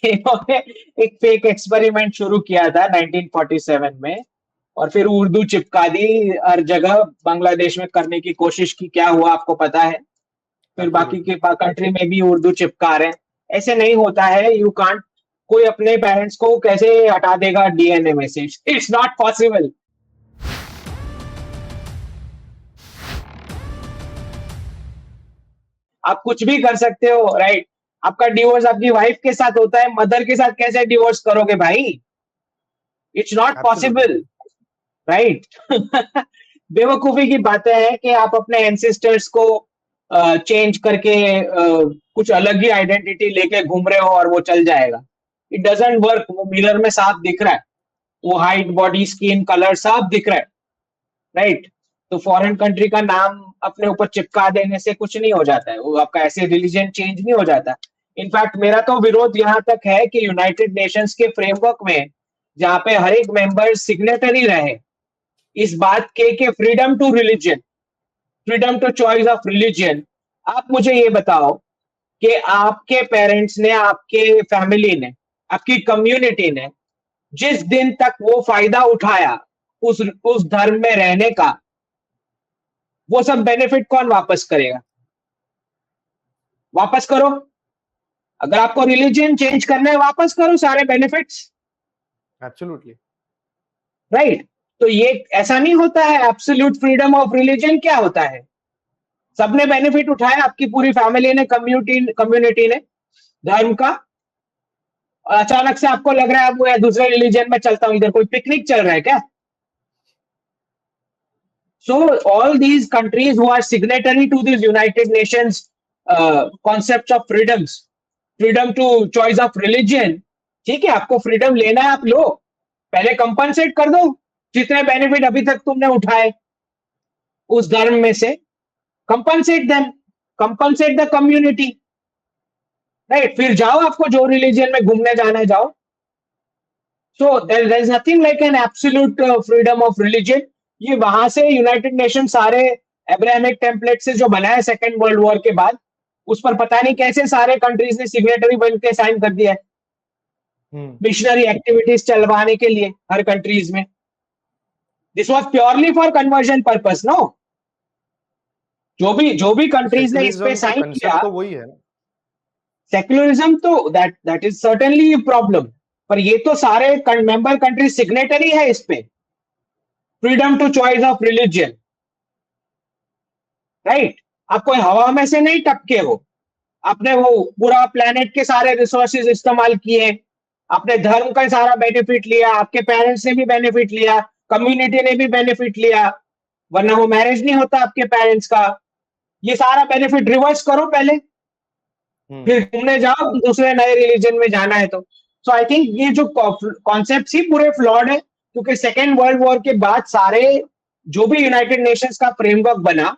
इन्होंने एक fake experiment शुरू किया था 1947 में, और फिर उर्दू चिपका दी हर जगह, बांग्लादेश में करने की कोशिश की, क्या हुआ आपको पता है। फिर बाकी एब्सोल्युटली। के कंट्री में भी उर्दू चिपका रहे हैं। ऐसे नहीं होता है, यू कांट। कोई अपने पेरेंट्स को कैसे हटा देगा डीएनए में से? It's not possible. आप कुछ भी कर सकते हो, राइट? आपका डिवोर्स आपकी वाइफ के साथ होता है, मदर के साथ कैसे डिवोर्स करोगे भाई? It's not absolutely. Possible, right? बेवकूफी की बातें हैं कि आप अपने एंसेस्टर्स को चेंज करके कुछ अलग ही आइडेंटिटी लेके घूम रहे हो और वो चल जाएगा। It doesn't work. वो मिरर में साफ दिख रहा है, वो हाइट, बॉडी, स्किन कलर साफ दिख रहा है, राइट? तो फॉरेन कंट्री का नाम अपने ऊपर चिपका देने से कुछ नहीं हो जाता है, वो आपका ऐसे रिलीजन चेंज नहीं हो जाता। इनफैक्ट मेरा तो विरोध यहाँ तक है कि यूनाइटेड नेशंस के फ्रेमवर्क में, जहाँ पे हर एक मेंबर सिग्नेटरी रहे इस बात के freedom to religion, freedom to choice of religion. आप मुझे ये बताओ कि आपके पेरेंट्स ने, आपके फैमिली ने, आपकी कम्युनिटी ने जिस दिन तक वो फायदा उठाया उस धर्म में रहने का, वो सब बेनिफिट कौन वापस करेगा? वापस करो। अगर आपको रिलीजन चेंज करना है, वापस करो सारे बेनिफिट्स, एब्सोल्युटली। राइट? तो ये ऐसा नहीं होता है। एब्सोल्यूट फ्रीडम ऑफ रिलीजन क्या होता है? सबने बेनिफिट उठाया, आपकी पूरी फैमिली ने, कम्युनिटी ने धर्म का, और अचानक से आपको लग रहा है अब मैं दूसरे रिलीजन में चलता हूं, इधर कोई पिकनिक चल रहा है क्या? So all these countries who are signatory to these United Nations concepts of freedoms, freedom to choice of religion, ठीक है, आपको फ्रीडम लेना है, आप लो, पहले कंपनसेट कर दो जितने बेनिफिट अभी तक तुमने उठाए उस धर्म में से। Compensate them, compensate the community, right? फिर जाओ, आपको जो रिलीजन में घूमने जाना है जाओ। So there is nothing like an absolute freedom of religion. ये वहां से यूनाइटेड नेशन सारे अब्राहमिक टेम्पलेट से जो बना है सेकेंड वर्ल्ड वॉर के बाद, उस पर पता नहीं कैसे सारे कंट्रीज ने सिग्नेटरी बन के साइन कर दिया है मिशनरी एक्टिविटीज चलवाने के लिए हर कंट्रीज में। This was purely for conversion purpose, no? जो भी कंट्रीज ने इस पे सेक्युलरिज्म का साइन किया, कंसेप्ट तो वही है ना। सेक्युलरिज्म तो दैट इज सर्टेनली प्रॉब्लम, पर ये तो सारे मेंबर कंट्री सिग्नेटरी है इस पे, freedom to choice of religion, right? आप कोई हवा में से नहीं टपके हो, आपने वो पूरा प्लेनेट के सारे रिसोर्सेज इस्तेमाल किए, आपने धर्म का सारा बेनिफिट लिया, आपके पेरेंट्स ने भी बेनिफिट लिया, कम्युनिटी ने भी बेनिफिट लिया, वरना वो मैरिज नहीं होता आपके पेरेंट्स का। ये सारा बेनिफिट रिवर्स करो पहले, फिर घूमने जाओ दूसरे नए रिलीजन में जाना है तो। सो आई थिंक ये जो कॉन्सेप्ट ही पूरे फ्लॉड है, क्योंकि सेकेंड वर्ल्ड वॉर के बाद सारे जो भी यूनाइटेड नेशंस का फ्रेमवर्क बना,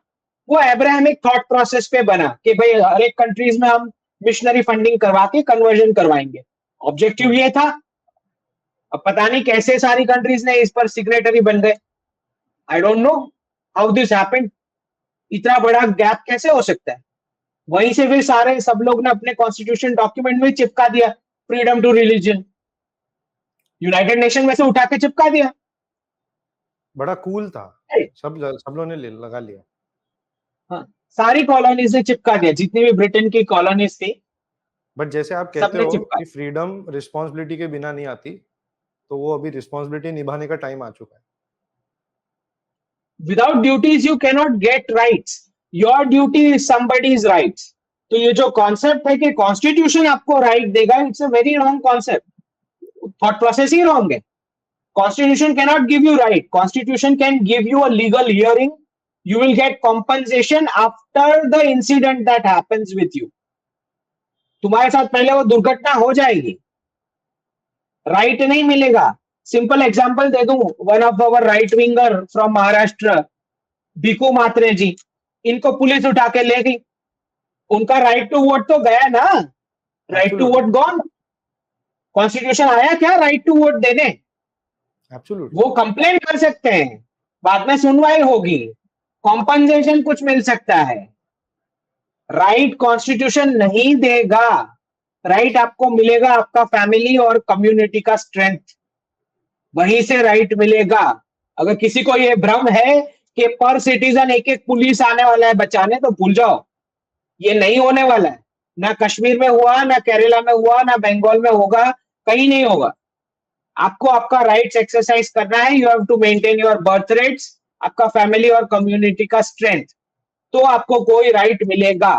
वो अब्राहमिक थॉट प्रोसेस पे बना कि भाई हर एक कंट्रीज में हम मिशनरी फंडिंग करवा के कन्वर्जन करवाएंगे। ऑब्जेक्टिव ये था। अब पता नहीं कैसे सारी कंट्रीज ने इस पर सिग्नेटरी बन गए। I don't know how this happened. इतना बड़ा गैप कैसे हो सकता है? वहीं से फिर सारे सब लोग ने अपने कॉन्स्टिट्यूशन डॉक्यूमेंट में चिपका दिया freedom to religion, united nation में से उठा के चिपका दिया। बड़ा कूल था, Right? सब लोगों ने लगा लिया। हाँ, सारी कॉलोनीज ने चिपका दिया, जितनी भी ब्रिटेन की कॉलोनीज थी, बट जैसे आप कहते सबने हो चिपका। कि फ्रीडम रिस्पॉन्सिबिलिटी के बिना नहीं आती, तो वो अभी रिस्पॉन्सिबिलिटी निभाने का टाइम आ चुका है। Without duties you can not gate rights, your duty is somebody's rights. तो ये जो कॉन्सेप्ट है कि कॉन्स्टिट्यूशन आपको राइट देगा, it's a very wrong concept. Thought process he wrong है। Constitution cannot give you right. Constitution can give you a legal hearing. You will get compensation after the incident that happens with you. तुम्हारे साथ पहले वो दुर्घटना हो जाएगी, right नहीं मिलेगा। सिंपल एग्जांपल दे दूं, one of our right winger from Maharashtra, Bhiku Mhatre ji, इनको पुलिस उठा के ले गई, उनका राइट टू वोट तो गया ना, right to vote gone. Constitution आया क्या राइट टू वोट देने? वो कंप्लेन कर सकते हैं, बाद में सुनवाई होगी, कॉम्पनसेशन कुछ मिल सकता है, राइट कॉन्स्टिट्यूशन नहीं देगा। राइट आपको मिलेगा आपका फैमिली और कम्युनिटी का स्ट्रेंथ, वहीं से राइट मिलेगा। अगर किसी को ये भ्रम है कि पर सिटीजन एक एक पुलिस आने वाला है बचाने, तो भूल जाओ, ये नहीं होने वाला है। ना कश्मीर में हुआ, ना केरला में हुआ, ना बंगाल में होगा, कहीं नहीं होगा। आपको आपका राइट्स एक्सरसाइज करना है। You have to maintain your birth rates, आपका फैमिली और कम्युनिटी का स्ट्रेंथ, तो आपको कोई राइट मिलेगा।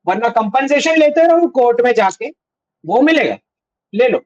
वरना कंपनसेशन लेते रहो कोर्ट में जाके, वो मिलेगा, ले लो।